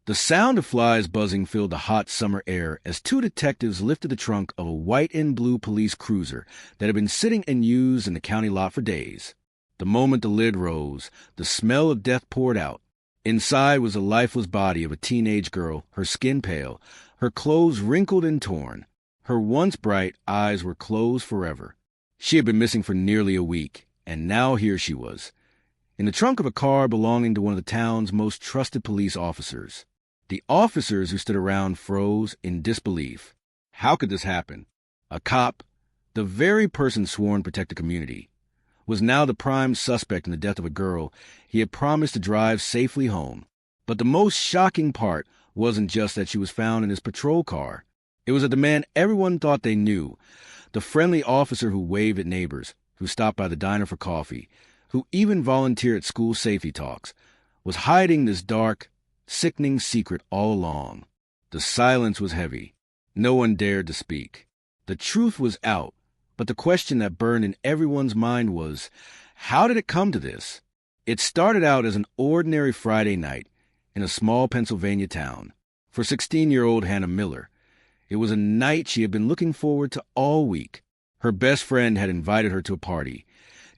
The sound of flies buzzing filled the hot summer air as two detectives lifted the trunk of a white and blue police cruiser that had been sitting unused in the county lot for days. The moment the lid rose, the smell of death poured out. Inside was the lifeless body of a teenage girl, her skin pale, her clothes wrinkled and torn. Her once bright eyes were closed forever. She had been missing for nearly a week, and now here she was, in the trunk of a car belonging to one of the town's most trusted police officers. The officers who stood around froze in disbelief. How could this happen? A cop, the very person sworn to protect the community, was now the prime suspect in the death of a girl he had promised to drive safely home. But the most shocking part wasn't just that she was found in his patrol car. It was that the man everyone thought they knew, the friendly officer who waved at neighbors, who stopped by the diner for coffee, who even volunteered at school safety talks, was hiding this dark, sickening secret all along. The silence was heavy. No one dared to speak. The truth was out, but the question that burned in everyone's mind was, how did it come to this? It started out as an ordinary Friday night in a small Pennsylvania town. For 16-year-old Hannah Miller, it was a night she had been looking forward to all week. Her best friend had invited her to a party,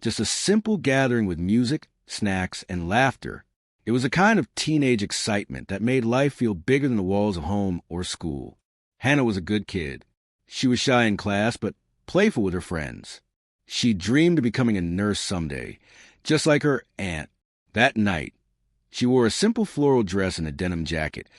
just a simple gathering with music, snacks, and laughter. It was a kind of teenage excitement that made life feel bigger than the walls of home or school. Hannah was a good kid. She was shy in class, but playful with her friends. She dreamed of becoming a nurse someday, just like her aunt. That night, she wore a simple floral dress and a denim jacket,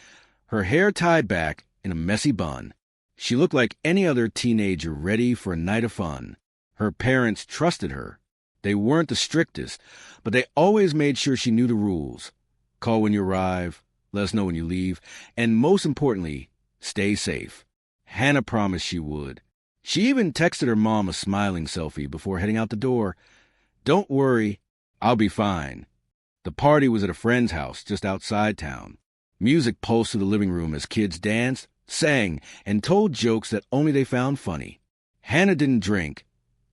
her hair tied back in a messy bun. She looked like any other teenager ready for a night of fun. Her parents trusted her. They weren't the strictest, but they always made sure she knew the rules. Call when you arrive, let us know when you leave, and most importantly, stay safe. Hannah promised she would. She even texted her mom a smiling selfie before heading out the door. Don't worry, I'll be fine. The party was at a friend's house just outside town. Music pulsed through the living room as kids danced, sang, and told jokes that only they found funny. Hannah didn't drink.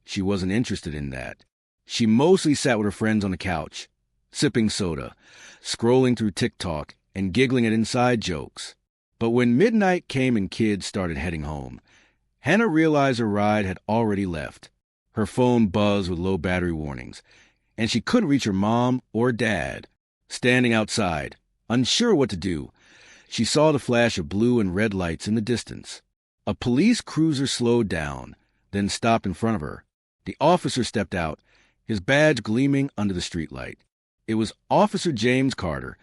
She wasn't interested in that. She mostly sat with her friends on the couch, sipping soda, scrolling through TikTok, and giggling at inside jokes. But when midnight came and kids started heading home, Hannah realized her ride had already left. Her phone buzzed with low battery warnings, and she couldn't reach her mom or dad. Standing outside, unsure what to do, she saw the flash of blue and red lights in the distance. A police cruiser slowed down, then stopped in front of her. The officer stepped out, his badge gleaming under the streetlight. It was Officer James Carter,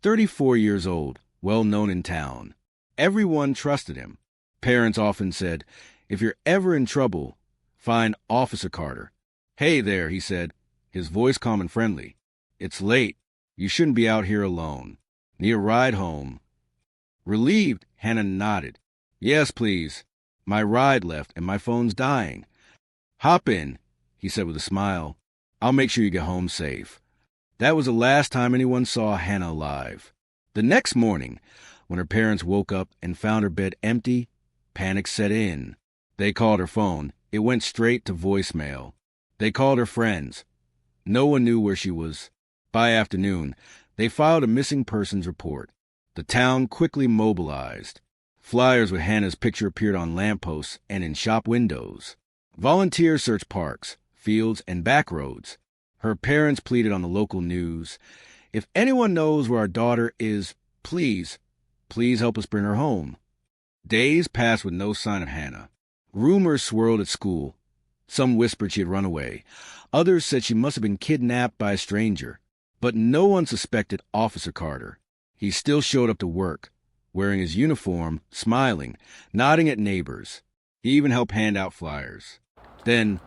34 years old, well known in town. Everyone trusted him. Parents often said, "If you're ever in trouble, find Officer Carter." "Hey there," he said, his voice calm and friendly. "It's late. You shouldn't be out here alone. Need a ride home?" Relieved, Hannah nodded. "Yes, please. My ride left and my phone's dying." "Hop in," he said with a smile. "I'll make sure you get home safe." That was the last time anyone saw Hannah alive. The next morning, when her parents woke up and found her bed empty, panic set in. They called her phone. It went straight to voicemail. They called her friends. No one knew where she was. By afternoon, they filed a missing persons report. The town quickly mobilized. Flyers with Hannah's picture appeared on lampposts and in shop windows. Volunteers searched parks, fields, and back roads. Her parents pleaded on the local news, "If anyone knows where our daughter is, please help us bring her home." Days passed with no sign of Hannah. Rumors swirled at school. Some whispered she had run away. Others said she must have been kidnapped by a stranger. But no one suspected Officer Carter. He still showed up to work, wearing his uniform, smiling, nodding at neighbors. He even helped hand out flyers. Then,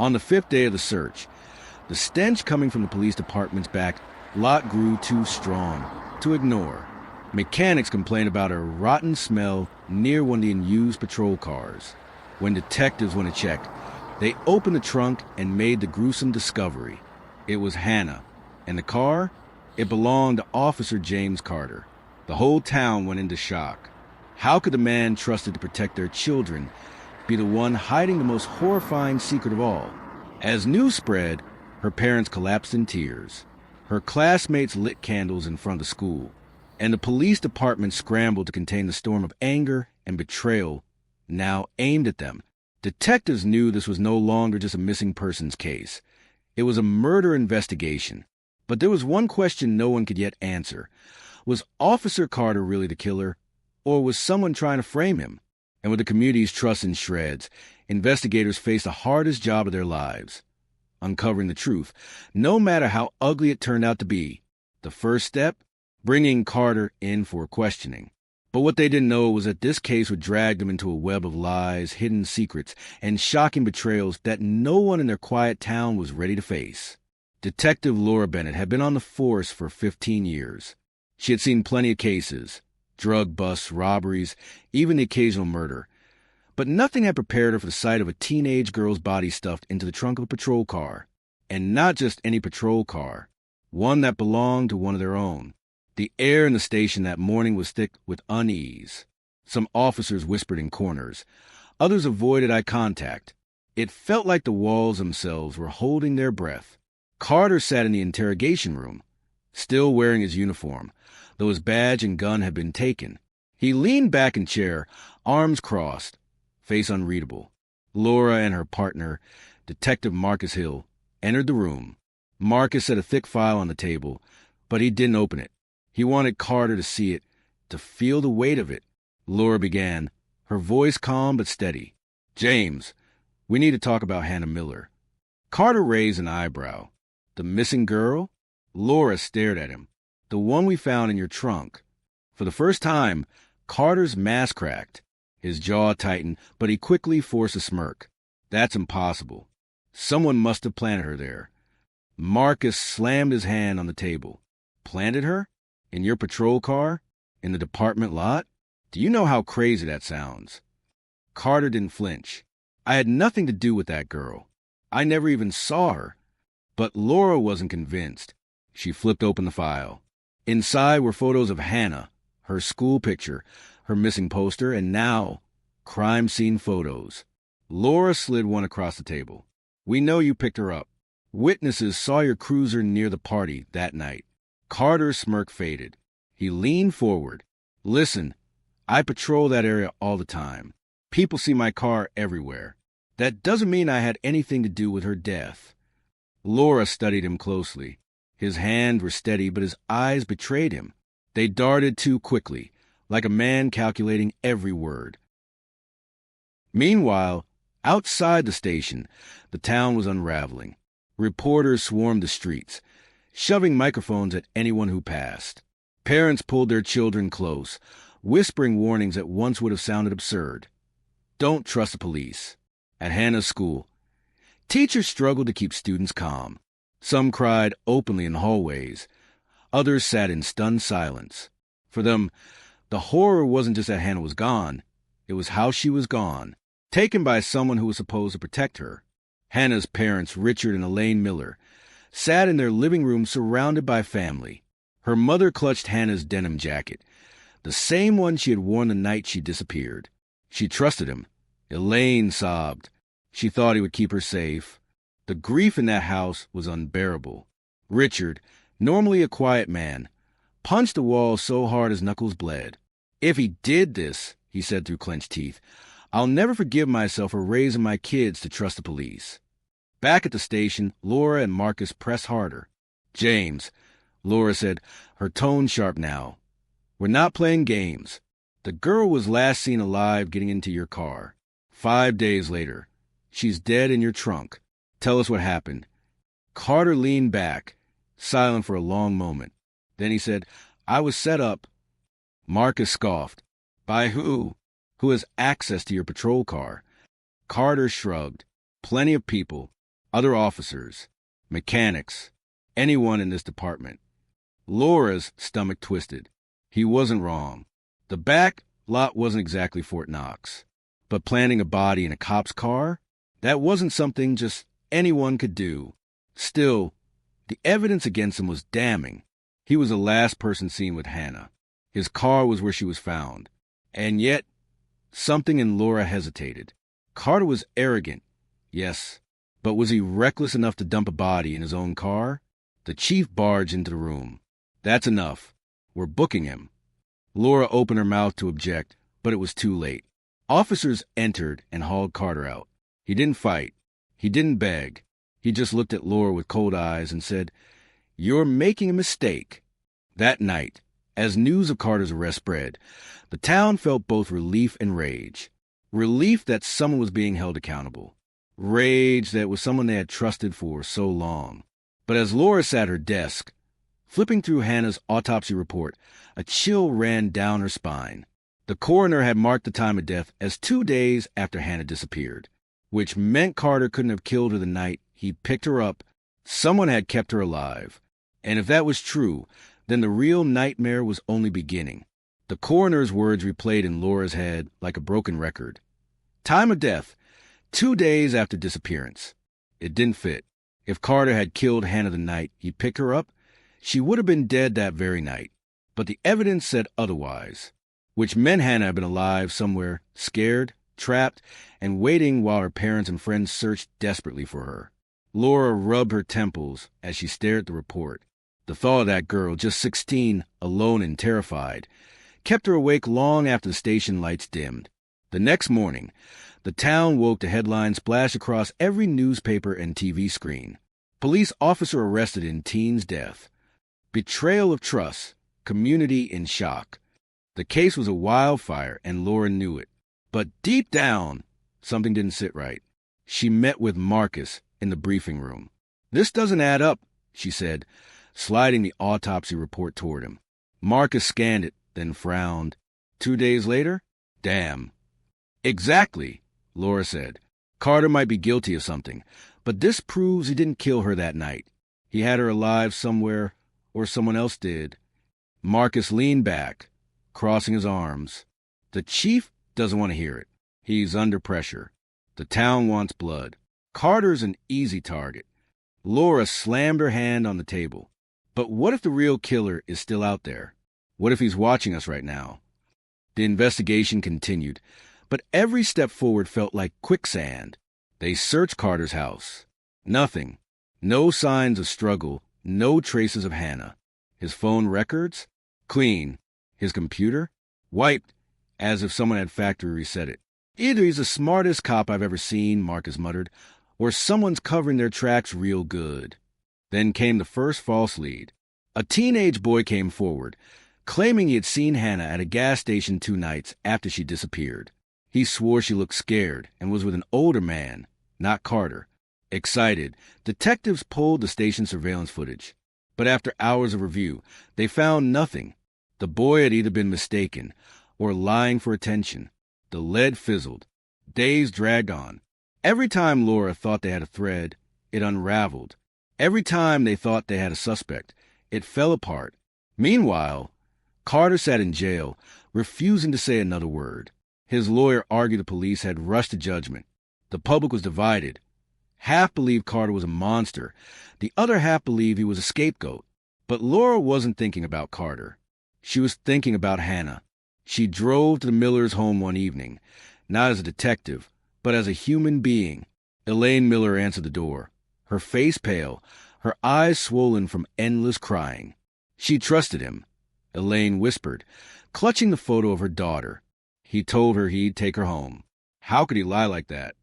on the 5th day of the search, the stench coming from the police department's back lot grew too strong to ignore. Mechanics complained about a rotten smell near one of the unused patrol cars. When detectives went to check, they opened the trunk and made the gruesome discovery. It was Hannah. And the car? It belonged to Officer James Carter. The whole town went into shock. How could the man trusted to protect their children be the one hiding the most horrifying secret of all? As news spread, her parents collapsed in tears. Her classmates lit candles in front of the school. and the police department scrambled to contain the storm of anger and betrayal now aimed at them. Detectives knew this was no longer just a missing persons case. It was a murder investigation. But there was one question no one could yet answer. Was Officer Carter really the killer, or was someone trying to frame him? And with the community's trust in shreds, investigators faced the hardest job of their lives, uncovering the truth, no matter how ugly it turned out to be. The first step? Bringing Carter in for questioning. But what they didn't know was that this case would drag them into a web of lies, hidden secrets, and shocking betrayals that no one in their quiet town was ready to face. Detective Laura Bennett had been on the force for 15 years. She had seen plenty of cases, drug busts, robberies, even the occasional murder. But nothing had prepared her for the sight of a teenage girl's body stuffed into the trunk of a patrol car. And not just any patrol car, one that belonged to one of their own. The air in the station that morning was thick with unease. Some officers whispered in corners. Others avoided eye contact. It felt like the walls themselves were holding their breath. Carter sat in the interrogation room, still wearing his uniform, though his badge and gun had been taken. He leaned back in chair, arms crossed, face unreadable. Laura and her partner, Detective Marcus Hill, entered the room. Marcus set a thick file on the table, but he didn't open it. He wanted Carter to see it, to feel the weight of it. Laura began, her voice calm but steady. "James, we need to talk about Hannah Miller." Carter raised an eyebrow. "The missing girl?" Laura stared at him. "The one we found in your trunk." For the first time, Carter's mask cracked. His jaw tightened, but he quickly forced a smirk. "That's impossible. Someone must have planted her there." Marcus slammed his hand on the table. "Planted her? In your patrol car? In the department lot? Do you know how crazy that sounds?" Carter didn't flinch. "I had nothing to do with that girl. I never even saw her." But Laura wasn't convinced. She flipped open the file. Inside were photos of Hannah, her school picture, her missing poster, and now, crime scene photos. Laura slid one across the table. "We know you picked her up. Witnesses saw your cruiser near the party that night." Carter's smirk faded. He leaned forward. "Listen, I patrol that area all the time. People see my car everywhere. That doesn't mean I had anything to do with her death." Laura studied him closely. His hands were steady, but his eyes betrayed him. They darted too quickly, like a man calculating every word. Meanwhile, outside the station, the town was unraveling. Reporters swarmed the streets, shoving microphones at anyone who passed. Parents pulled their children close, whispering warnings that once would have sounded absurd. Don't trust the police. At Hannah's school, teachers struggled to keep students calm. Some cried openly in hallways. Others sat in stunned silence. For them, the horror wasn't just that Hannah was gone. It was how she was gone, taken by someone who was supposed to protect her. Hannah's parents, Richard and Elaine Miller, sat in their living room surrounded by family. Her mother clutched Hannah's denim jacket, the same one she had worn the night she disappeared. She trusted him. Elaine sobbed. She thought he would keep her safe. The grief in that house was unbearable. Richard, normally a quiet man, punched the wall so hard his knuckles bled. "If he did this," he said through clenched teeth, "I'll never forgive myself for raising my kids to trust the police." Back at the station, Laura and Marcus pressed harder. "James," Laura said, her tone sharp now, "we're not playing games. The girl was last seen alive getting into your car. 5 days later. She's dead in your trunk. Tell us what happened." Carter leaned back, silent for a long moment. Then he said, "I was set up." Marcus scoffed. "By who? Who has access to your patrol car?" Carter shrugged. "Plenty of people. Other officers. Mechanics. Anyone in this department." Laura's stomach twisted. He wasn't wrong. The back lot wasn't exactly Fort Knox. But planting a body in a cop's car? That wasn't something just anyone could do. Still, the evidence against him was damning. He was the last person seen with Hannah. His car was where she was found. And yet, something in Laura hesitated. Carter was arrogant, yes, but was he reckless enough to dump a body in his own car? The chief barged into the room. "That's enough. We're booking him." Laura opened her mouth to object, but it was too late. Officers entered and hauled Carter out. He didn't fight. He didn't beg. He just looked at Laura with cold eyes and said, "You're making a mistake." That night, as news of Carter's arrest spread, the town felt both relief and rage. Relief that someone was being held accountable. Rage that it was someone they had trusted for so long. But as Laura sat at her desk, flipping through Hannah's autopsy report, a chill ran down her spine. The coroner had marked the time of death as 2 days after Hannah disappeared, which meant Carter couldn't have killed her the night he picked her up. Someone had kept her alive. And if that was true, then the real nightmare was only beginning. The coroner's words replayed in Laura's head like a broken record. Time of death, 2 days after disappearance. It didn't fit. If Carter had killed Hannah the night he picked her up, she would have been dead that very night. But the evidence said otherwise, which meant Hannah had been alive somewhere, scared, trapped, and waiting while her parents and friends searched desperately for her. Laura rubbed her temples as she stared at the report. The thought of that girl, just 16, alone and terrified, kept her awake long after the station lights dimmed. The next morning, the town woke to headlines splashed across every newspaper and TV screen. Police officer arrested in teen's death. Betrayal of trust. Community in shock. The case was a wildfire, and Laura knew it. But deep down, something didn't sit right. She met with Marcus in the briefing room. "This doesn't add up," she said, sliding the autopsy report toward him. Marcus scanned it, then frowned. 2 days later? Damn. "Exactly," Laura said. "Carter might be guilty of something, but this proves he didn't kill her that night. He had her alive somewhere, or someone else did." Marcus leaned back, crossing his arms. "The chief doesn't want to hear it. He's under pressure. The town wants blood. Carter's an easy target." Laura slammed her hand on the table. "But what if the real killer is still out there? What if he's watching us right now?" The investigation continued, but every step forward felt like quicksand. They searched Carter's house. Nothing. No signs of struggle, no traces of Hannah. His phone records? Clean. His computer? Wiped, as if someone had factory reset it. "Either he's the smartest cop I've ever seen," Marcus muttered, "or someone's covering their tracks real good." Then came the first false lead. A teenage boy came forward, claiming he had seen Hannah at a gas station 2 nights after she disappeared. He swore she looked scared and was with an older man, not Carter. Excited, detectives pulled the station surveillance footage. But after hours of review, they found nothing. The boy had either been mistaken or lying for attention. The lead fizzled. Days dragged on. Every time Laura thought they had a thread, it unraveled. Every time they thought they had a suspect, it fell apart. Meanwhile, Carter sat in jail, refusing to say another word. His lawyer argued the police had rushed to judgment. The public was divided. Half believed Carter was a monster. The other half believed he was a scapegoat. But Laura wasn't thinking about Carter. She was thinking about Hannah. She drove to the Miller's home one evening, not as a detective, but as a human being. Elaine Miller answered the door, her face pale, her eyes swollen from endless crying. She trusted him, Elaine whispered, clutching the photo of her daughter. He told her he'd take her home. How could he lie like that?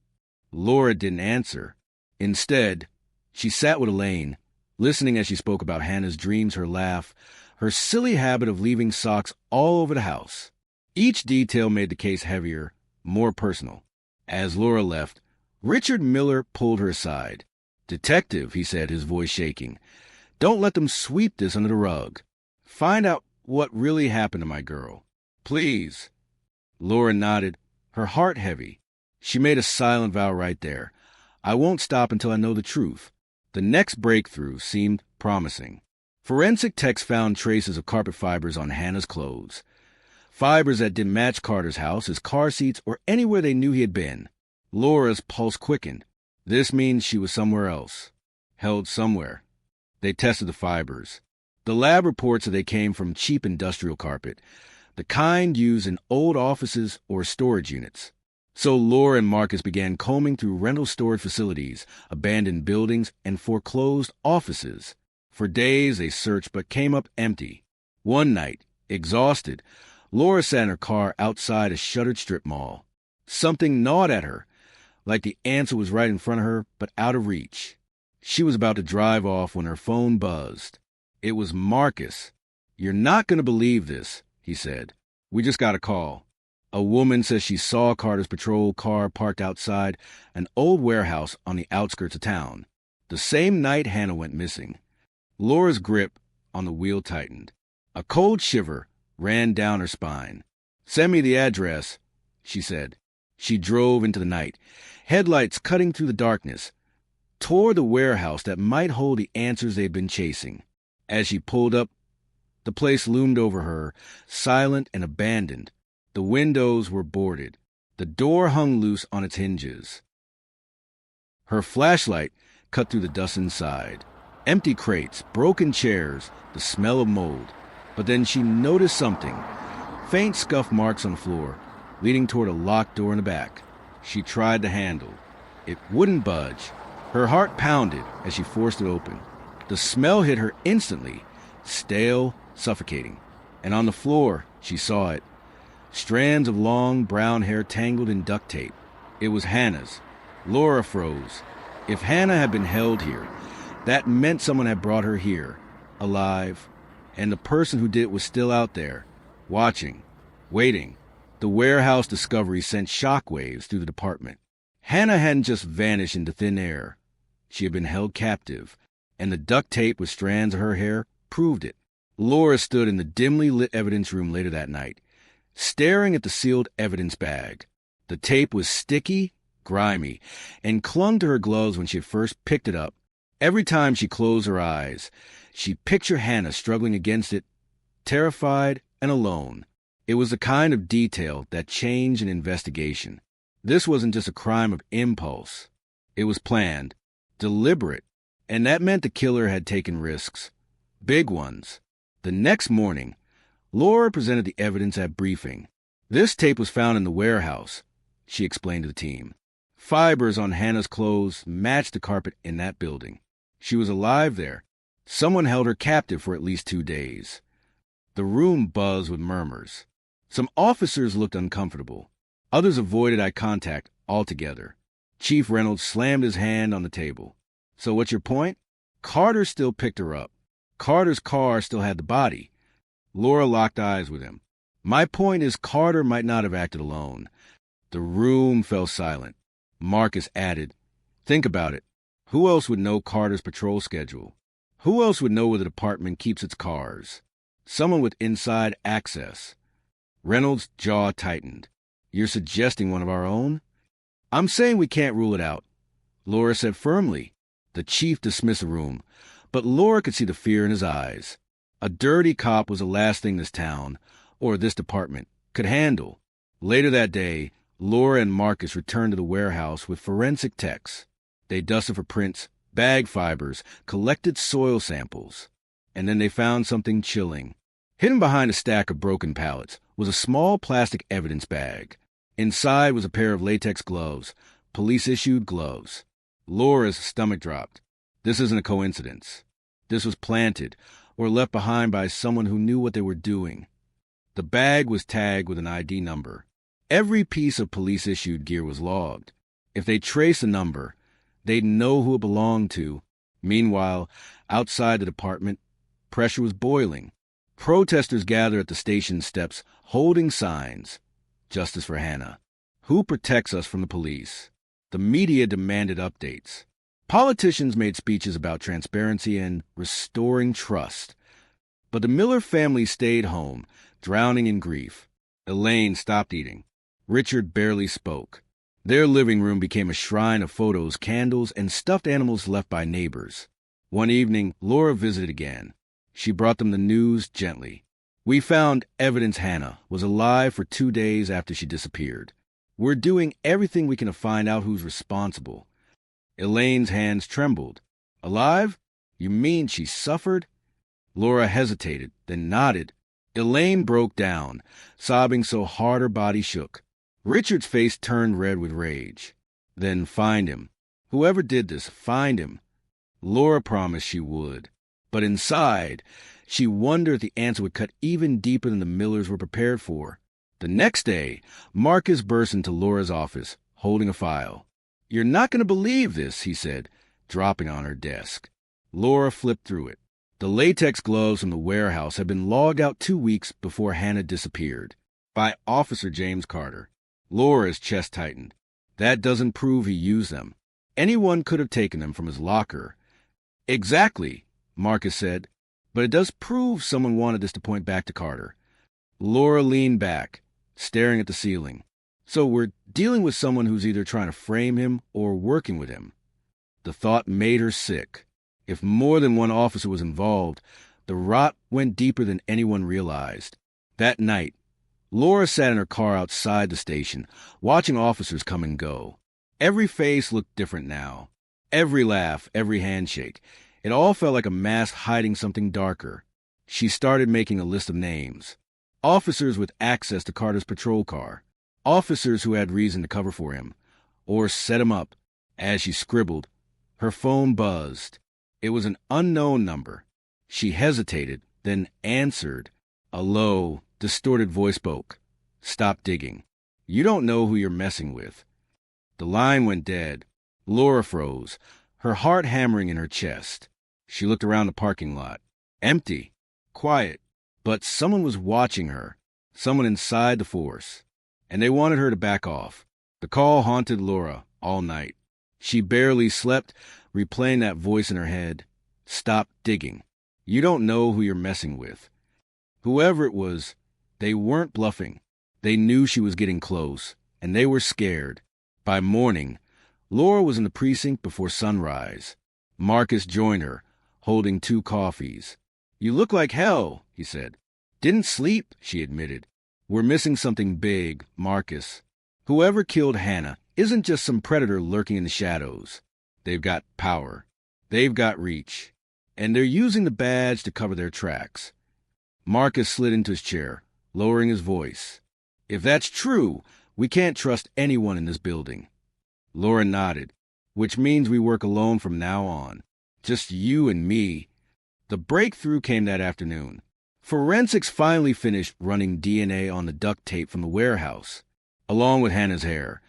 Laura didn't answer. Instead, she sat with Elaine, listening as she spoke about Hannah's dreams, her laugh, her silly habit of leaving socks all over the house. Each detail made the case heavier, more personal. As Laura left, Richard Miller pulled her aside. "Detective," he said, his voice shaking, "don't let them sweep this under the rug. Find out what really happened to my girl. Please." Laura nodded, her heart heavy. She made a silent vow right there. "I won't stop until I know the truth." The next breakthrough seemed promising. Forensic techs found traces of carpet fibers on Hannah's clothes. Fibers that didn't match Carter's house, his car seats, or anywhere they knew he had been. Laura's pulse quickened. This means she was somewhere else. Held somewhere. They tested the fibers. The lab reports that they came from cheap industrial carpet, the kind used in old offices or storage units. So Laura and Marcus began combing through rental storage facilities, abandoned buildings, and foreclosed offices. For days they searched but came up empty. One night, exhausted, Laura sat in her car outside a shuttered strip mall. Something gnawed at her, like the answer was right in front of her, but out of reach. She was about to drive off when her phone buzzed. It was Marcus. "You're not going to believe this," he said. "We just got a call. A woman says she saw Carter's patrol car parked outside an old warehouse on the outskirts of town, the same night Hannah went missing." Laura's grip on the wheel tightened. A cold shiver ran down her spine. "Send me the address," she said. She drove into the night, headlights cutting through the darkness, toward the warehouse that might hold the answers they'd been chasing. As she pulled up, the place loomed over her, silent and abandoned. The windows were boarded. The door hung loose on its hinges. Her flashlight cut through the dust inside. Empty crates, broken chairs, the smell of mold. But then she noticed something. Faint scuff marks on the floor, leading toward a locked door in the back. She tried the handle. It wouldn't budge. Her heart pounded as she forced it open. The smell hit her instantly, stale, suffocating. And on the floor, she saw it. Strands of long brown hair tangled in duct tape. It was Hannah's. Laura froze. If Hannah had been held here, that meant someone had brought her here, alive. And the person who did it was still out there, watching, waiting. The warehouse discovery sent shockwaves through the department. Hannah hadn't just vanished into thin air. She had been held captive, and the duct tape with strands of her hair proved it. Laura stood in the dimly lit evidence room later that night, staring at the sealed evidence bag. The tape was sticky, grimy, and clung to her gloves when she had first picked it up. Every time she closed her eyes, she pictured Hannah struggling against it, terrified and alone. It was the kind of detail that changed an investigation. This wasn't just a crime of impulse. It was planned, deliberate, and that meant the killer had taken risks. Big ones. The next morning, Laura presented the evidence at briefing. "This tape was found in the warehouse," she explained to the team. "Fibers on Hannah's clothes matched the carpet in that building. She was alive there. Someone held her captive for at least 2 days." The room buzzed with murmurs. Some officers looked uncomfortable. Others avoided eye contact altogether. Chief Reynolds slammed his hand on the table. "So what's your point?" "Carter still picked her up. Carter's car still had the body." Laura locked eyes with him. "My point is Carter might not have acted alone." The room fell silent. Marcus added, "Think about it. Who else would know Carter's patrol schedule? Who else would know where the department keeps its cars? Someone with inside access." Reynolds' jaw tightened. "You're suggesting one of our own?" "I'm saying we can't rule it out," Laura said firmly. The chief dismissed the room, but Laura could see the fear in his eyes. A dirty cop was the last thing this town, or this department, could handle. Later that day, Laura and Marcus returned to the warehouse with forensic techs. They dusted for prints, bagged fibers, collected soil samples. And then they found something chilling. Hidden behind a stack of broken pallets was a small plastic evidence bag. Inside was a pair of latex gloves, police-issued gloves. Laura's stomach dropped. This isn't a coincidence. This was planted or left behind by someone who knew what they were doing. The bag was tagged with an ID number. Every piece of police-issued gear was logged. If they traced the number, they'd know who it belonged to. Meanwhile, outside the department, pressure was boiling. Protesters gathered at the station steps, holding signs. "Justice for Hannah." "Who protects us from the police?" The media demanded updates. Politicians made speeches about transparency and restoring trust. But the Miller family stayed home, drowning in grief. Elaine stopped eating. Richard barely spoke. Their living room became a shrine of photos, candles, and stuffed animals left by neighbors. One evening, Laura visited again. She brought them the news gently. "We found evidence Hannah was alive for 2 days after she disappeared. We're doing everything we can to find out who's responsible." Elaine's hands trembled. "Alive? You mean she suffered?" Laura hesitated, then nodded. Elaine broke down, sobbing so hard her body shook. Richard's face turned red with rage. "Then find him. Whoever did this, find him." Laura promised she would. But inside, She wondered if the answer would cut even deeper than the Millers were prepared for. The next day, Marcus burst into Laura's office, holding a file. "You're not going to believe this," he said, dropping on her desk. Laura flipped through it. The latex gloves from the warehouse had been logged out 2 weeks before Hannah disappeared. By Officer James Carter. Laura's chest tightened. That doesn't prove he used them. Anyone could have taken them from his locker. Exactly, Marcus said. But it does prove someone wanted this to point back to Carter. Laura leaned back, staring at the ceiling. So we're dealing with someone who's either trying to frame him or working with him. The thought made her sick. If more than one officer was involved, the rot went deeper than anyone realized. That night, Laura sat in her car outside the station, watching officers come and go. Every face looked different now. Every laugh, every handshake. It all felt like a mask hiding something darker. She started making a list of names. Officers with access to Carter's patrol car. Officers who had reason to cover for him. Or set him up. As she scribbled, her phone buzzed. It was an unknown number. She hesitated, then answered. A low, distorted voice spoke. "Stop digging. You don't know who you're messing with." The line went dead. Laura froze, her heart hammering in her chest. She looked around the parking lot. Empty. Quiet. But someone was watching her. Someone inside the force. And they wanted her to back off. The call haunted Laura all night. She barely slept, replaying that voice in her head. Stop digging. You don't know who you're messing with. Whoever it was, they weren't bluffing. They knew she was getting close, and they were scared. By morning, Laura was in the precinct before sunrise. Marcus joined her, holding 2 coffees. "You look like hell," he said. "Didn't sleep," she admitted. "We're missing something big, Marcus. Whoever killed Hannah isn't just some predator lurking in the shadows. They've got power. They've got reach. And they're using the badge to cover their tracks." Marcus slid into his chair, lowering his voice. "If that's true, we can't trust anyone in this building." Laura nodded. "Which means we work alone from now on. Just you and me." The breakthrough came that afternoon. Forensics finally finished running DNA on the duct tape from the warehouse. Along with Hannah's hair,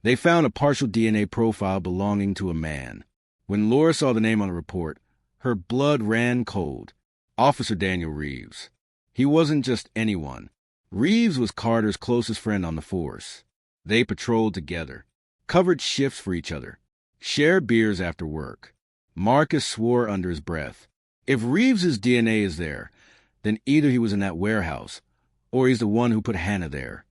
they found a partial DNA profile belonging to a man. When Laura saw the name on the report, her blood ran cold. Officer Daniel Reeves. He wasn't just anyone. Reeves was Carter's closest friend on the force. They patrolled together, covered shifts for each other, shared beers after work. Marcus swore under his breath. If Reeves's DNA is there, then either he was in that warehouse, or he's the one who put Hannah there.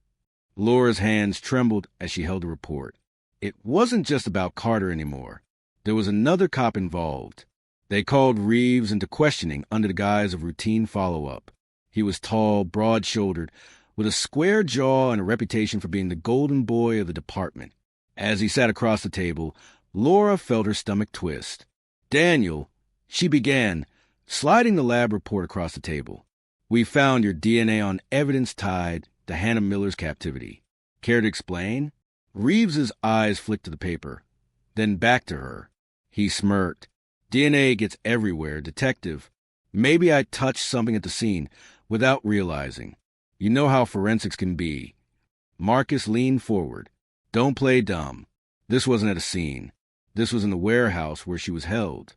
Laura's hands trembled as she held the report. It wasn't just about Carter anymore. There was another cop involved. They called Reeves into questioning under the guise of routine follow-up. He was tall, broad-shouldered, with a square jaw and a reputation for being the golden boy of the department. As he sat across the table, Laura felt her stomach twist. "Daniel," she began, sliding the lab report across the table. "We found your DNA on evidence tied to Hannah Miller's captivity. Care to explain?" Reeves's eyes flicked to the paper, then back to her. He smirked. "DNA gets everywhere, detective. Maybe I touched something at the scene without realizing. You know how forensics can be." Marcus leaned forward. "Don't play dumb. This wasn't at a scene. This was in the warehouse where she was held."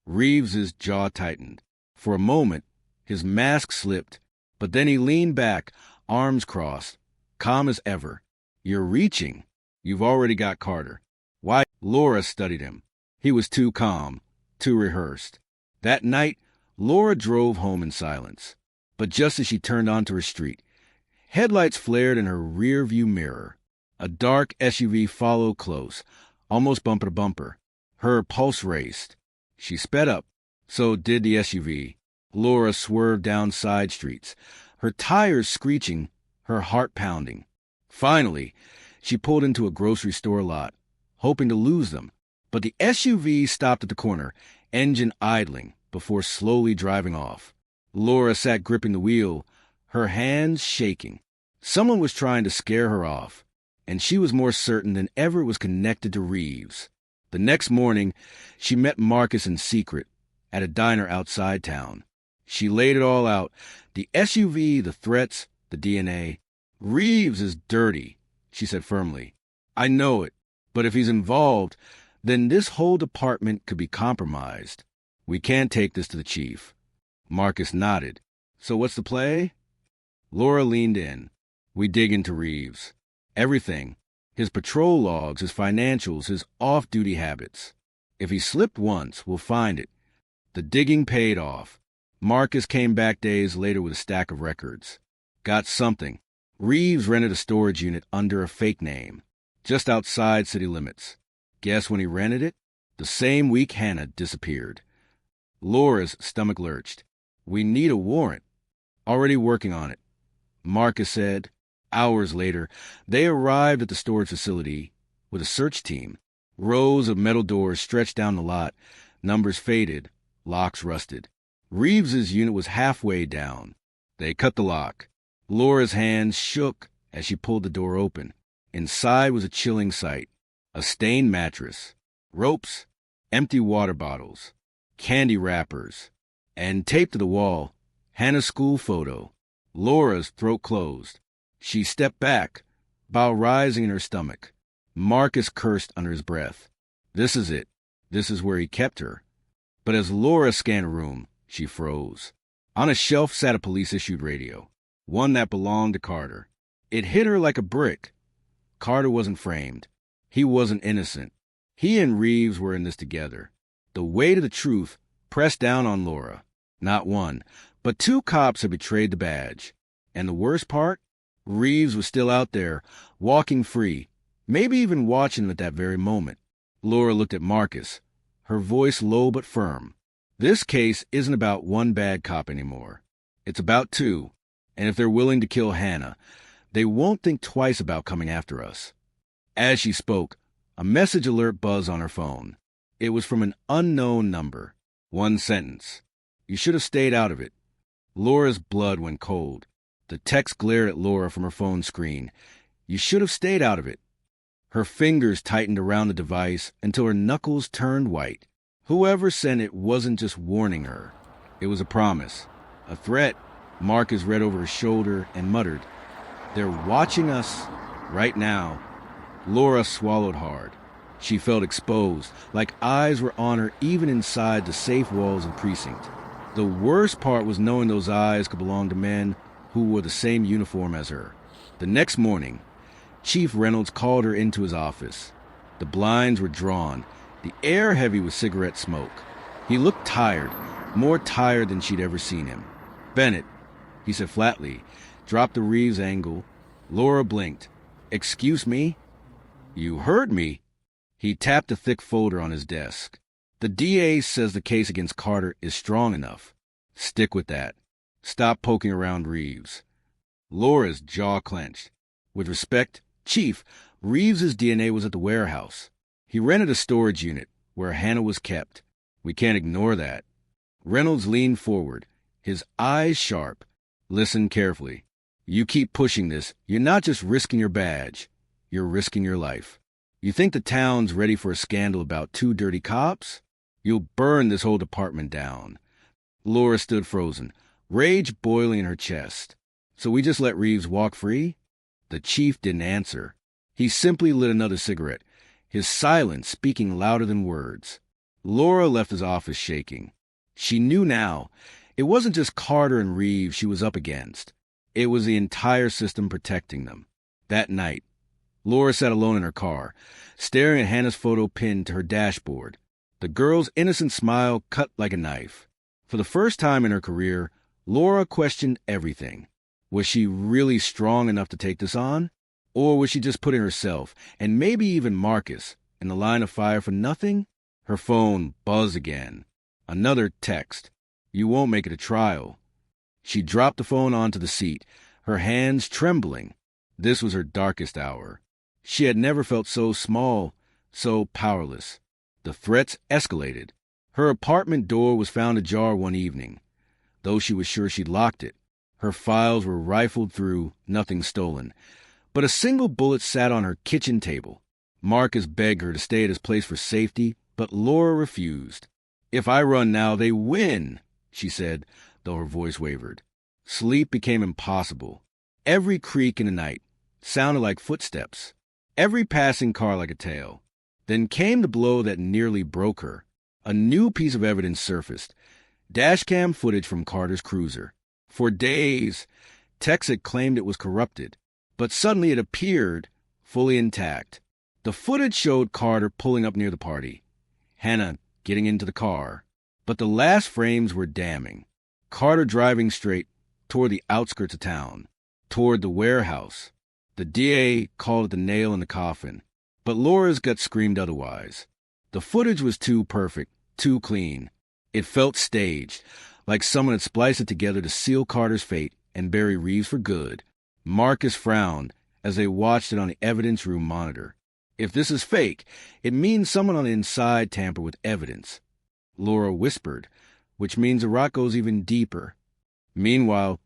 Reeves's jaw tightened. For a moment, his mask slipped, but then he leaned back, arms crossed, calm as ever. "You're reaching. You've already got Carter." "Why?" Laura studied him. He was too calm, too rehearsed. That night, Laura drove home in silence. But just as she turned onto her street, headlights flared in her rear-view mirror. A dark SUV followed close, almost bumper to bumper. Her pulse raced. She sped up. So did the SUV. Laura swerved down side streets, her tires screeching, her heart pounding. Finally, she pulled into a grocery store lot, hoping to lose them. But the SUV stopped at the corner, engine idling, before slowly driving off. Laura sat gripping the wheel, her hands shaking. Someone was trying to scare her off, and she was more certain than ever it was connected to Reeves. The next morning, she met Marcus in secret at a diner outside town. She laid it all out. The SUV, the threats, the DNA. Reeves is dirty, she said firmly. I know it, but if he's involved, then this whole department could be compromised. We can't take this to the chief. Marcus nodded. So what's the play? Laura leaned in. We dig into Reeves. Everything. His patrol logs, his financials, his off-duty habits. If he slipped once, we'll find it. The digging paid off. Marcus came back days later with a stack of records. Got something. Reeves rented a storage unit under a fake name, just outside city limits. Guess when he rented it? The same week Hannah disappeared. Laura's stomach lurched. We need a warrant. Already working on it. Marcus said. Hours later, they arrived at the storage facility with a search team. Rows of metal doors stretched down the lot, numbers faded, locks rusted. Reeves's unit was halfway down. They cut the lock. Laura's hands shook as she pulled the door open. Inside was a chilling sight. A stained mattress, ropes, empty water bottles, candy wrappers, and taped to the wall, Hannah's school photo. Laura's throat closed. She stepped back, bowel rising in her stomach. Marcus cursed under his breath. This is it. This is where he kept her. But as Laura scanned the room, she froze. On a shelf sat a police-issued radio, one that belonged to Carter. It hit her like a brick. Carter wasn't framed. He wasn't innocent. He and Reeves were in this together. The weight of the truth pressed down on Laura. Not one, but two cops had betrayed the badge. And the worst part? Reeves was still out there, walking free, maybe even watching them at that very moment. Laura looked at Marcus, her voice low but firm. This case isn't about one bad cop anymore. It's about two, and if they're willing to kill Hannah, they won't think twice about coming after us. As she spoke, a message alert buzzed on her phone. It was from an unknown number. One sentence. You should have stayed out of it. Laura's blood went cold. The text glared at Laura from her phone screen. You should have stayed out of it. Her fingers tightened around the device until her knuckles turned white. Whoever sent it wasn't just warning her. It was a promise. A threat. Marcus read over his shoulder and muttered, They're watching us right now. Laura swallowed hard. She felt exposed, like eyes were on her even inside the safe walls of the precinct. The worst part was knowing those eyes could belong to men who wore the same uniform as her. The next morning, Chief Reynolds called her into his office. The blinds were drawn, the air heavy with cigarette smoke. He looked tired, more tired than she'd ever seen him. Bennett, he said flatly, dropped the Reeves angle. Laura blinked. Excuse me? You heard me. He tapped a thick folder on his desk. The DA says the case against Carter is strong enough. Stick with that. Stop poking around Reeves. Laura's jaw clenched. With respect, Chief, Reeves's DNA was at the warehouse. He rented a storage unit where Hannah was kept. We can't ignore that. Reynolds leaned forward, his eyes sharp. Listen carefully. You keep pushing this, you're not just risking your badge. You're risking your life. You think the town's ready for a scandal about two dirty cops? You'll burn this whole department down. Laura stood frozen, rage boiling in her chest. So we just let Reeves walk free? The chief didn't answer. He simply lit another cigarette, his silence speaking louder than words. Laura left his office shaking. She knew now. It wasn't just Carter and Reeves she was up against. It was the entire system protecting them. That night, Laura sat alone in her car, staring at Hannah's photo pinned to her dashboard. The girl's innocent smile cut like a knife. For the first time in her career, Laura questioned everything. Was she really strong enough to take this on? Or was she just putting herself, and maybe even Marcus, in the line of fire for nothing? Her phone buzzed again. Another text. You won't make it a trial. She dropped the phone onto the seat, her hands trembling. This was her darkest hour. She had never felt so small, so powerless. The threats escalated. Her apartment door was found ajar one evening, though she was sure she'd locked it. Her files were rifled through, nothing stolen. But a single bullet sat on her kitchen table. Marcus begged her to stay at his place for safety, but Laura refused. If I run now, they win, she said, though her voice wavered. Sleep became impossible. Every creak in the night sounded like footsteps, every passing car like a tale. Then came the blow that nearly broke her. A new piece of evidence surfaced. Dashcam footage from Carter's cruiser. For days, Tex had claimed it was corrupted, but suddenly it appeared fully intact. The footage showed Carter pulling up near the party, Hannah getting into the car, but the last frames were damning. Carter driving straight toward the outskirts of town, toward the warehouse. The DA called it the nail in the coffin, but Laura's gut screamed otherwise. The footage was too perfect, too clean. It felt staged, like someone had spliced it together to seal Carter's fate and bury Reeves for good. Marcus frowned as they watched it on the evidence room monitor. If this is fake, it means someone on the inside tampered with evidence. Laura whispered, which means the rot goes even deeper. Meanwhile,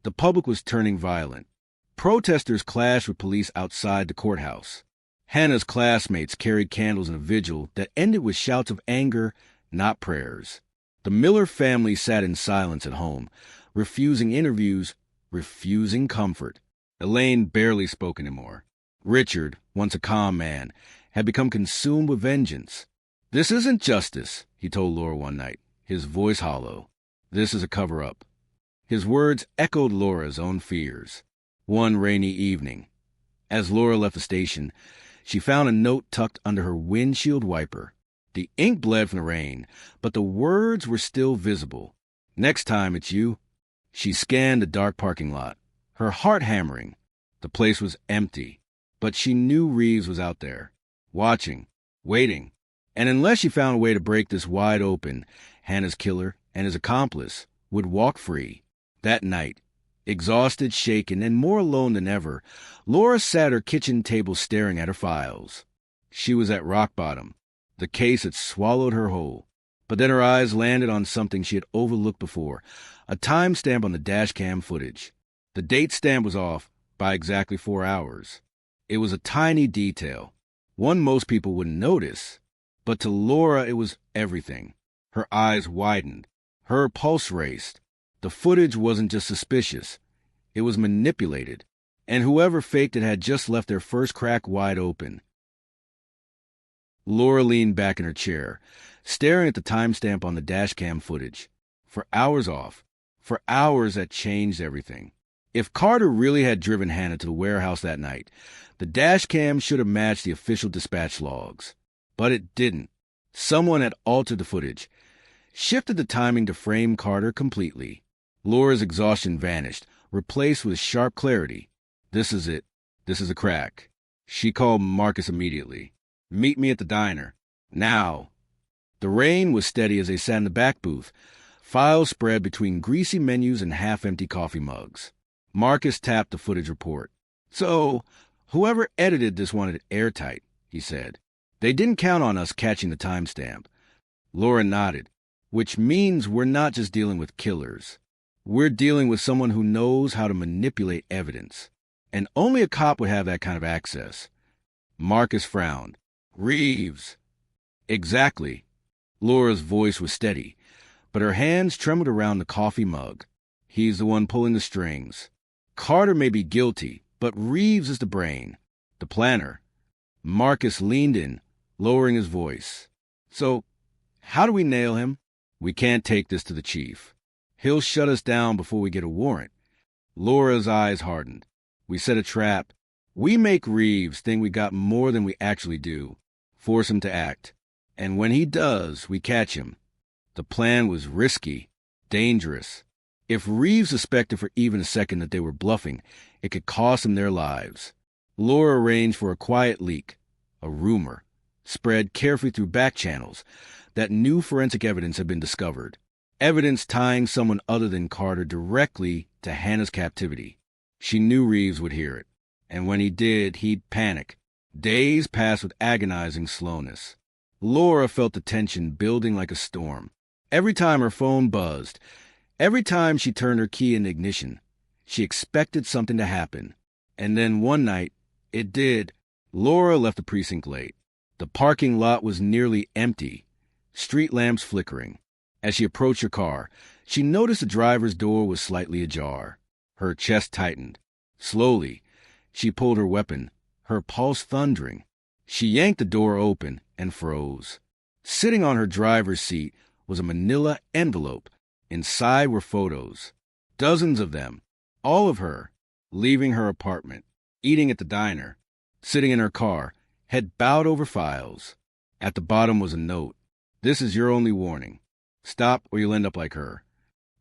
the public was turning violent. Protesters clashed with police outside the courthouse. Hannah's classmates carried candles in a vigil that ended with shouts of anger, not prayers. The Miller family sat in silence at home, refusing interviews, refusing comfort. Elaine barely spoke anymore. Richard, once a calm man, had become consumed with vengeance. "This isn't justice," he told Laura one night, his voice hollow. "This is a cover-up." His words echoed Laura's own fears. One rainy evening, as Laura left the station, she found a note tucked under her windshield wiper. The ink bled from the rain, but the words were still visible. "Next time it's you." She scanned the dark parking lot, her heart hammering. The place was empty, but she knew Reeves was out there, watching, waiting. And unless she found a way to break this wide open, Hannah's killer and his accomplice would walk free. That night, exhausted, shaken, and more alone than ever, Laura sat at her kitchen table staring at her files. She was at rock bottom. The case had swallowed her whole. But then her eyes landed on something she had overlooked before, a timestamp on the dashcam footage. The date stamp was off by exactly 4 hours. It was a tiny detail, one most people wouldn't notice, but to Laura it was everything. Her eyes widened. Her pulse raced. The footage wasn't just suspicious. It was manipulated, and whoever faked it had just left their first crack wide open. Laura leaned back in her chair, staring at the timestamp on the dashcam footage. For hours off. For hours that changed everything. If Carter really had driven Hannah to the warehouse that night, the dashcam should have matched the official dispatch logs. But it didn't. Someone had altered the footage, shifted the timing to frame Carter completely. Laura's exhaustion vanished, replaced with sharp clarity. This is it. This is a crack. She called Marcus immediately. "Meet me at the diner. Now." The rain was steady as they sat in the back booth, files spread between greasy menus and half-empty coffee mugs. Marcus tapped the footage report. "So, whoever edited this wanted it airtight," he said. "They didn't count on us catching the timestamp." Laura nodded. "Which means we're not just dealing with killers. We're dealing with someone who knows how to manipulate evidence. And only a cop would have that kind of access." Marcus frowned. "Reeves." "Exactly." Laura's voice was steady, but her hands trembled around the coffee mug. "He's the one pulling the strings. Carter may be guilty, but Reeves is the brain, the planner." Marcus leaned in, lowering his voice. "So, how do we nail him?" "We can't take this to the chief. He'll shut us down before we get a warrant." Laura's eyes hardened. "We set a trap. We make Reeves think we got more than we actually do, force him to act. And when he does, we catch him." The plan was risky, dangerous. If Reeves suspected for even a second that they were bluffing, it could cost them their lives. Laura arranged for a quiet leak, a rumor, spread carefully through back channels, that new forensic evidence had been discovered. Evidence tying someone other than Carter directly to Hannah's captivity. She knew Reeves would hear it, and when he did, he'd panic. Days passed with agonizing slowness. Laura felt the tension building like a storm. Every time her phone buzzed, every time she turned her key in ignition, she expected something to happen. And then one night, it did. Laura left the precinct late. The parking lot was nearly empty, street lamps flickering. As she approached her car, she noticed the driver's door was slightly ajar. Her chest tightened. Slowly, she pulled her weapon, her pulse thundering. She yanked the door open and froze. Sitting on her driver's seat was a manila envelope. Inside were photos, dozens of them, all of her, leaving her apartment, eating at the diner, sitting in her car, head bowed over files. At the bottom was a note. "This is your only warning. Stop or you'll end up like her."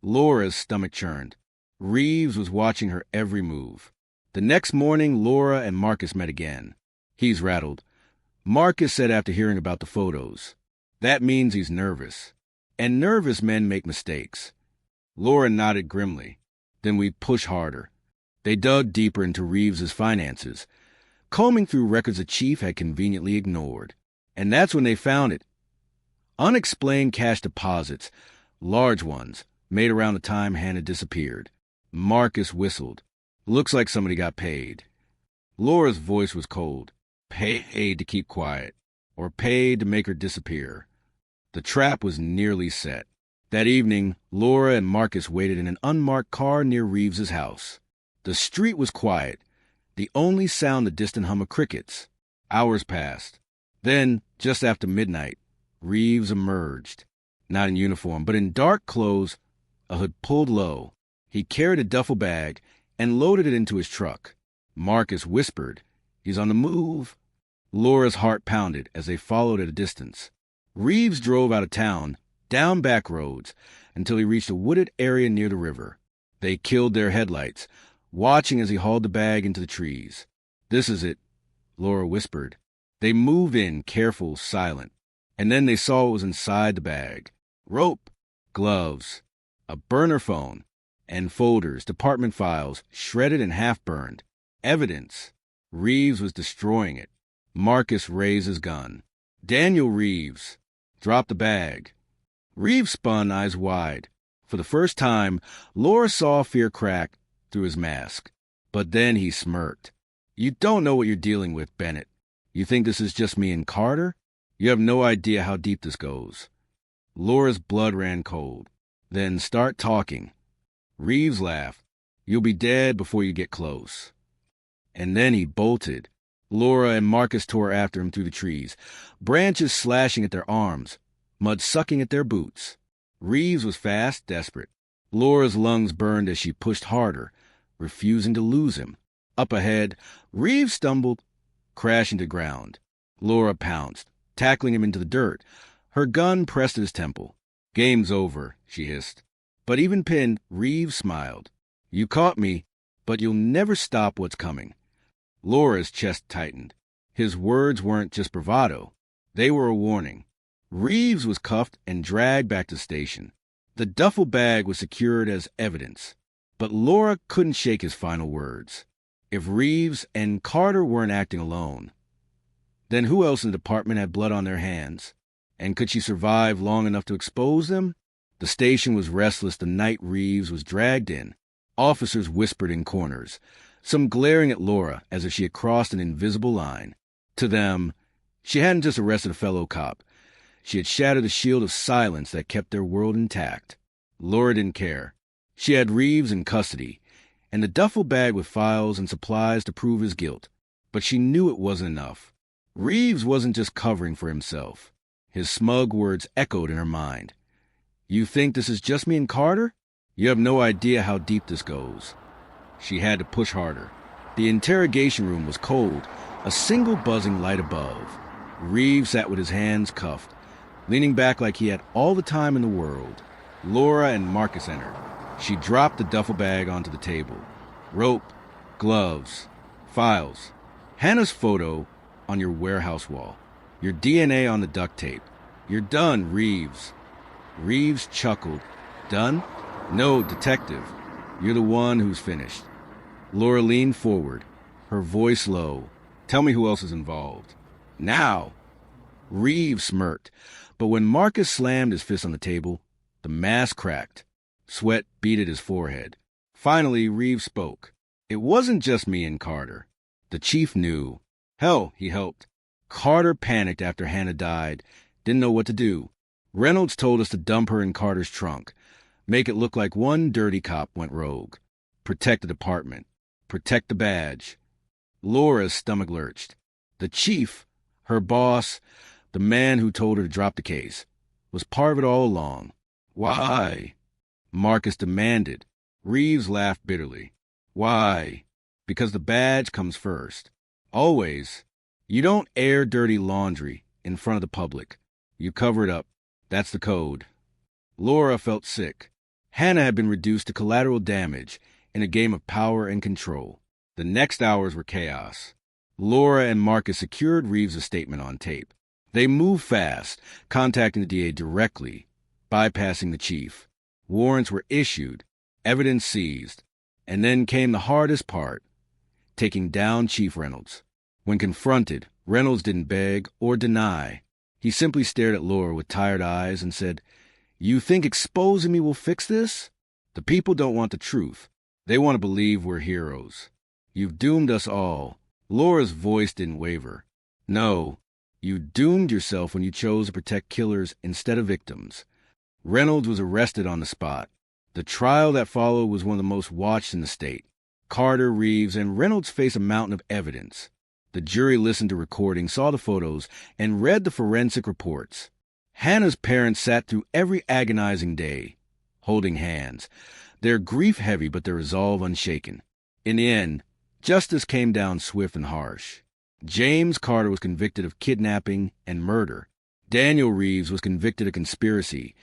Laura's stomach churned. Reeves was watching her every move. The next morning, Laura and Marcus met again. He's rattled. Marcus said after hearing about the photos, "That means he's nervous. And nervous men make mistakes." Laura nodded grimly. "Then we push harder." They dug deeper into Reeves's finances, combing through records the chief had conveniently ignored. And that's when they found it. Unexplained cash deposits, large ones, made around the time Hannah disappeared. Marcus whistled. "Looks like somebody got paid." Laura's voice was cold. Paid to keep quiet, or paid to make her disappear. The trap was nearly set. That evening, Laura and Marcus waited in an unmarked car near Reeves's house. The street was quiet, the only sound the distant hum of crickets. Hours passed. Then, just after midnight, Reeves emerged. Not in uniform, but in dark clothes, a hood pulled low. He carried a duffel bag and loaded it into his truck. Marcus whispered, "He's on the move." Laura's heart pounded as they followed at a distance. Reeves drove out of town, down back roads, until he reached a wooded area near the river. They killed their headlights, watching as he hauled the bag into the trees. "This is it," Laura whispered. They moved in, careful, silent. And then they saw what was inside the bag. Rope, gloves, a burner phone, and folders, department files, shredded and half-burned. Evidence. Reeves was destroying it. Marcus raised his gun. "Daniel Reeves." "Drop the bag." Reeves spun, eyes wide. For the first time, Laura saw fear crack through his mask. But then he smirked. "You don't know what you're dealing with, Bennett. You think this is just me and Carter? You have no idea how deep this goes." Laura's blood ran cold. "Then start talking." Reeves laughed. "You'll be dead before you get close." And then he bolted. Laura and Marcus tore after him through the trees, branches slashing at their arms, mud sucking at their boots. Reeves was fast, desperate. Laura's lungs burned as she pushed harder, refusing to lose him. Up ahead, Reeves stumbled, crashing to ground. Laura pounced, tackling him into the dirt. Her gun pressed at his temple. "Game's over," she hissed. But even pinned, Reeves smiled. "You caught me, but you'll never stop what's coming." Laura's chest tightened. His words weren't just bravado. They were a warning. Reeves was cuffed and dragged back to the station. The duffel bag was secured as evidence. But Laura couldn't shake his final words. If Reeves and Carter weren't acting alone, then who else in the department had blood on their hands? And could she survive long enough to expose them? The station was restless the night Reeves was dragged in. Officers whispered in corners, some glaring at Laura as if she had crossed an invisible line. To them, she hadn't just arrested a fellow cop. She had shattered the shield of silence that kept their world intact. Laura didn't care. She had Reeves in custody, and the duffel bag with files and supplies to prove his guilt. But she knew it wasn't enough. Reeves wasn't just covering for himself. His smug words echoed in her mind. "You think this is just me and Carter? You have no idea how deep this goes." She had to push harder. The interrogation room was cold, a single buzzing light above. Reeves sat with his hands cuffed, leaning back like he had all the time in the world. Laura and Marcus entered. She dropped the duffel bag onto the table. Rope, gloves, files. Hannah's photo on your warehouse wall. Your DNA on the duct tape. You're done, Reeves. Reeves chuckled. "Done? No, detective. You're the one who's finished." Laura leaned forward, her voice low. "Tell me who else is involved." "Now!" Reeves smirked, but when Marcus slammed his fist on the table, the mask cracked. Sweat beaded his forehead. Finally, Reeves spoke. "It wasn't just me and Carter. The chief knew. Hell, he helped. Carter panicked after Hannah died, didn't know what to do. Reynolds told us to dump her in Carter's trunk, make it look like one dirty cop went rogue. Protect the department. Protect the badge. Laura's stomach lurched. The chief, her boss, the man who told her to drop the case, was part of it all along. Why? Marcus demanded. Reeves laughed bitterly. Why? Because the badge comes first. Always. You don't air dirty laundry in front of the public. You cover it up. That's the code. Laura felt sick. Hannah had been reduced to collateral damage in a game of power and control. The next hours were chaos. Laura and Marcus secured Reeves' statement on tape. They moved fast, contacting the DA directly, bypassing the chief. Warrants were issued, evidence seized, and then came the hardest part, taking down Chief Reynolds. When confronted, Reynolds didn't beg or deny. He simply stared at Laura with tired eyes and said, "You think exposing me will fix this? The people don't want the truth. They want to believe we're heroes. You've doomed us all." Laura's voice didn't waver. "No, you doomed yourself when you chose to protect killers instead of victims." Reynolds was arrested on the spot. The trial that followed was one of the most watched in the state. Carter, Reeves, and Reynolds faced a mountain of evidence. The jury listened to recordings, saw the photos, and read the forensic reports. Hannah's parents sat through every agonizing day, holding hands, their grief heavy but their resolve unshaken. In the end, justice came down swift and harsh. James Carter was convicted of kidnapping and murder. Daniel Reeves was convicted of conspiracy,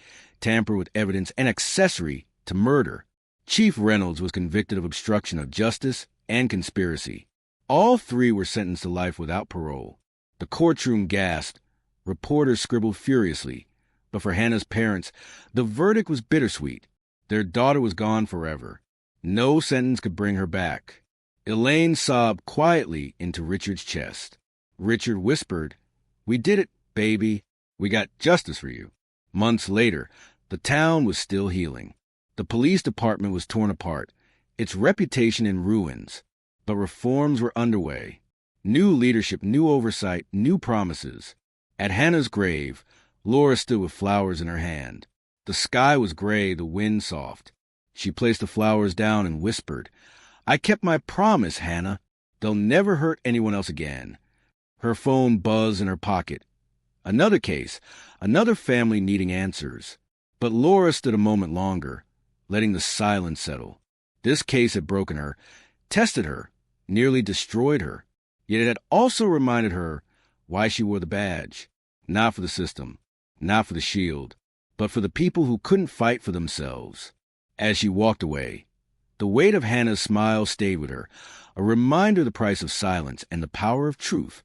tamper with evidence, and accessory to murder. Chief Reynolds was convicted of obstruction of justice and conspiracy. All three were sentenced to life without parole. The courtroom gasped. Reporters scribbled furiously. But for Hannah's parents, the verdict was bittersweet. Their daughter was gone forever. No sentence could bring her back. Elaine sobbed quietly into Richard's chest. Richard whispered, "We did it, baby. We got justice for you." Months later, the town was still healing. The police department was torn apart, its reputation in ruins. But reforms were underway. New leadership, new oversight, new promises. At Hannah's grave, Laura stood with flowers in her hand. The sky was gray, the wind soft. She placed the flowers down and whispered, "I kept my promise, Hannah. They'll never hurt anyone else again." Her phone buzzed in her pocket. Another case, another family needing answers. But Laura stood a moment longer, letting the silence settle. This case had broken her, tested her, nearly destroyed her. Yet it had also reminded her why she wore the badge. Not for the system, not for the shield, but for the people who couldn't fight for themselves. As she walked away, the weight of Hannah's smile stayed with her, a reminder of the price of silence and the power of truth